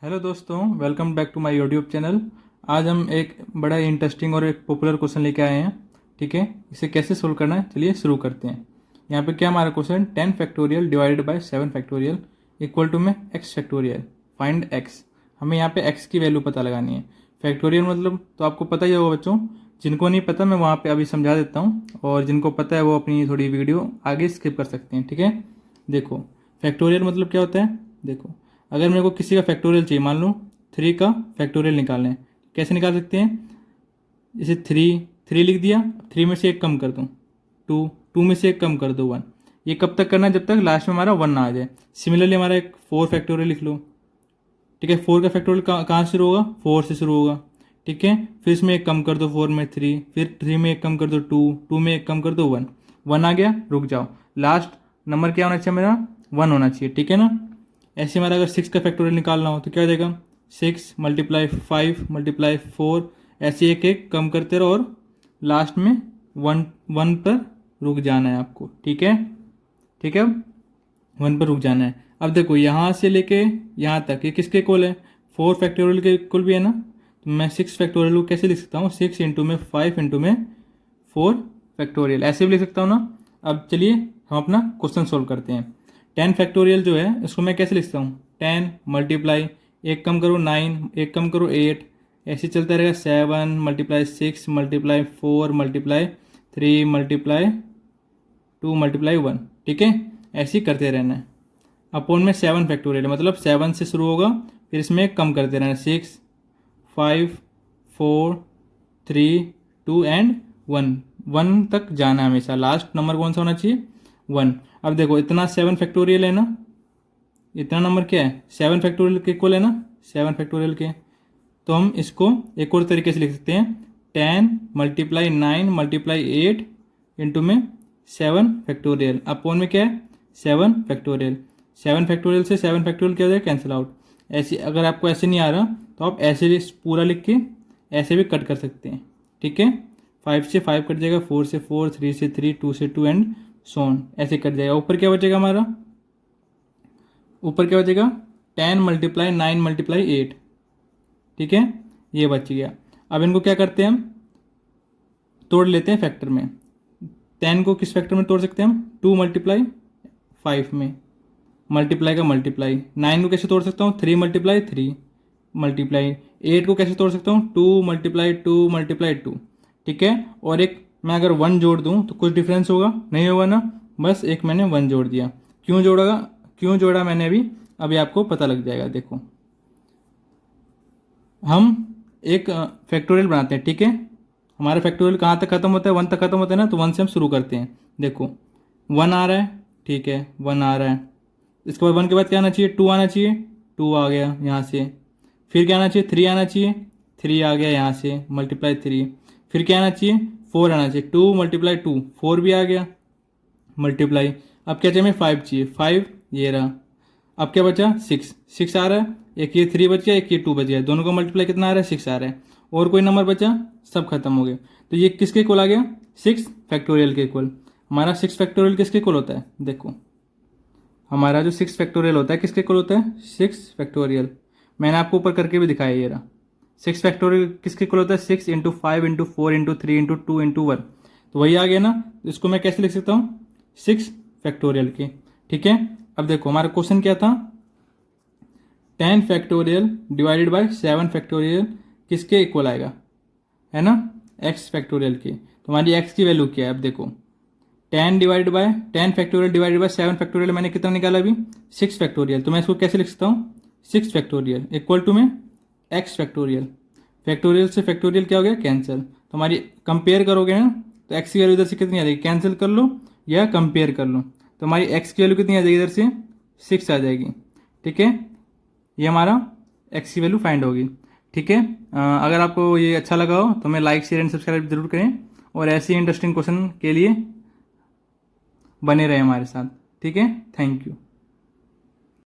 Hello दोस्तों, welcome back to my YouTube channel. आज हम एक बड़ा इंटरेस्टिंग और एक पॉपुलर क्वेश्चन लेके आए हैं। ठीक है, इसे कैसे सोल्व करना है चलिए शुरू करते हैं। यहाँ पे क्या हमारा question, 10 factorial divided by 7 factorial equal to में x फैक्टोरियल, फाइंड x। हमें यहाँ पे x की वैल्यू पता लगानी है। फैक्टोरियल मतलब तो आपको पता ही होगा बच्चों, जिनको नहीं पता मैं वहाँ पे अभी समझा देता हूँ, और जिनको पता है वो अपनी थोड़ी वीडियो आगे स्किप कर सकते हैं। ठीक है, देखो फैक्टोरियल मतलब क्या होता है। देखो, अगर मेरे को किसी का फैक्टोरियल चाहिए, मान लो 3 का फैक्टोरियल निकालना है, कैसे निकाल सकते हैं। जैसे 3 लिख दिया, 3 में से एक कम कर दूँ 2 में से एक कम कर दो 1। ये कब तक करना है, जब तक लास्ट में हमारा 1 ना आ जाए। सिमिलरली हमारा एक 4 फैक्टोरियल लिख लो। ठीक है, 4 का फैक्टोरियल कहाँ से शुरू होगा, 4 से शुरू होगा। ठीक है, फिर इसमें एक कम कर दो 4 में 3, फिर 3 में एक कम कर दो 2 में एक कम कर दो 1 आ गया, रुक जाओ। लास्ट नंबर क्या होना चाहिए मेरा, 1 होना चाहिए। ठीक है ना। ऐसे हमारा अगर 6 का फैक्टोरियल निकालना हो तो क्या हो जाएगा, 6 मल्टीप्लाई 5 मल्टीप्लाई 4, ऐसे एक एक कम करते रहो और लास्ट में 1 पर रुक जाना है आपको। ठीक है, ठीक है, 1 पर रुक जाना है। अब देखो यहाँ से लेके यहाँ तक ये किसके इक्वल है, 4 फैक्टोरियल के इक्वल भी है ना। तो मैं 6 फैक्टोरियल को कैसे लिख सकता हूँ, 6 इंटू में 5 इंटू में 4 फैक्टोरियल, ऐसे भी लिख सकता हूँ ना। अब चलिए हम अपना क्वेश्चन सोल्व करते हैं। 10 फैक्टोरियल जो है इसको मैं कैसे लिखता हूँ, 10 मल्टीप्लाई एक कम करो 9, एक कम करो 8, ऐसे चलता रहेगा। 7 multiply 6 multiply 4 multiply 3 multiply 2 multiply 1। ठीक है, ऐसे ही करते रहना है। अपॉन में 7 फैक्टोरियल मतलब 7 से शुरू होगा, फिर इसमें कम करते रहना, 6 5 4 3 2 एंड 1 तक जाना है हमेशा। लास्ट नंबर कौन सा होना चाहिए, 1। अब देखो इतना 7 फैक्टोरियल है ना, इतना नंबर क्या है 7 फैक्टोरियल के इक्वल है ना, 7 फैक्टोरियल के। तो हम इसको एक और तरीके से लिख सकते हैं, 10 मल्टीप्लाई 9 मल्टीप्लाई 8 इंटू में 7 फैक्टोरियल, अपॉन में क्या है 7 फैक्टोरियल। 7 फैक्टोरियल से 7 फैक्टोरियल क्या हो जाएगा, कैंसिल आउट। ऐसे अगर आपको ऐसे नहीं आ रहा तो आप ऐसे भी पूरा लिख के ऐसे भी कट कर सकते हैं। ठीक है, 5 से 5 कट जाएगा, 4 से 4, 3 से 3, 2 से 2 एंड सो ऑन, ऐसे कट जाएगा। ऊपर क्या बचेगा हमारा, ऊपर क्या बचेगा 10 मल्टीप्लाई 9 मल्टीप्लाई 8। ठीक है, ये बच गया। अब इनको क्या करते हैं, हम तोड़ लेते हैं फैक्टर में। 10 को किस फैक्टर में तोड़ सकते हैं हम, 2 मल्टीप्लाई 5 में, मल्टीप्लाई का मल्टीप्लाई। 9 को कैसे तोड़ सकता हूँ, 3 मल्टीप्लाई 3 मल्टीप्लाई। 8 को कैसे तोड़ सकता हूँ, 2 मल्टीप्लाई 2 मल्टीप्लाई 2। ठीक है, और एक मैं अगर 1 जोड़ दूँ तो कुछ डिफरेंस होगा, नहीं होगा ना, बस एक मैंने 1 जोड़ दिया। क्यों जोड़ा मैंने अभी आपको पता लग जाएगा। देखो हम एक फैक्टोरियल बनाते हैं। ठीक है, हमारा फैक्टोरियल कहाँ तक खत्म होता है, 1 तक खत्म होता है ना, तो 1 से हम शुरू करते हैं। देखो 1 आ रहा है, ठीक है 1 आ रहा है। इसके बाद 1 के बाद क्या आना चाहिए, 2 आना चाहिए, 2 आ गया यहाँ से। फिर क्या आना चाहिए, 3 आना चाहिए, 3 आ गया यहाँ से, मल्टीप्लाई 3। फिर क्या आना चाहिए, 4 आना चाहिए, 2 मल्टीप्लाई 2, 4 भी आ गया, मल्टीप्लाई। अब क्या चाहिए, 5 चाहिए, 5 ये रहा। अब क्या बचा, 6 आ रहा है, एक ये 3 बच गया, एक ये 2 बच गया, दोनों का मल्टीप्लाई कितना आ रहा है, 6 आ रहा है। और कोई नंबर बचा, सब खत्म हो गए। तो ये किसके इक्वल आ गया, 6 फैक्टोरियल के इक्वल। हमारा 6 फैक्टोरियल किसके इक्वल होता है, देखो हमारा जो 6 फैक्टोरियल होता है किसके इक्वल होता है, 6 फैक्टोरियल। मैंने आपको ऊपर करके भी दिखाया, ये रहा 6 फैक्टोरियल किसके इक्वल होता है, 6 into 5 into 4 into 3 into 2 into 1। तो वही आ गया ना, इसको मैं कैसे लिख सकता हूँ, 6 फैक्टोरियल के। ठीक है, अब देखो हमारा क्वेश्चन क्या था, 10 फैक्टोरियल डिवाइडेड बाय 7 फैक्टोरियल किसके इक्वल आएगा, है ना, x फैक्टोरियल के। तो हमारी x की वैल्यू क्या है, अब देखो 10 फैक्टोरियल डिवाइडेड बाय 7 फैक्टोरियल मैंने कितना निकाला अभी, 6 फैक्टोरियल। तो मैं इसको कैसे लिख सकता हूँ, 6 फैक्टोरियल इक्वल टू में x फैक्टोरियल। फैक्टोरियल से फैक्टोरियल क्या हो गया, कैंसिल। तो हमारी कंपेयर करोगे ना तो x की वैल्यू इधर से कितनी आ जाएगी, कैंसिल कर लो या कंपेयर कर लो, तो हमारी x की वैल्यू कितनी आ जाएगी, इधर से 6 आ जाएगी। ठीक है, ये हमारा x की वैल्यू फाइंड होगी। ठीक है, अगर आपको ये अच्छा लगा हो तो हमें लाइक शेयर एंड सब्सक्राइब जरूर करें, और ऐसे ही इंटरेस्टिंग क्वेश्चन के लिए बने रहे हमारे साथ। ठीक है, थैंक यू।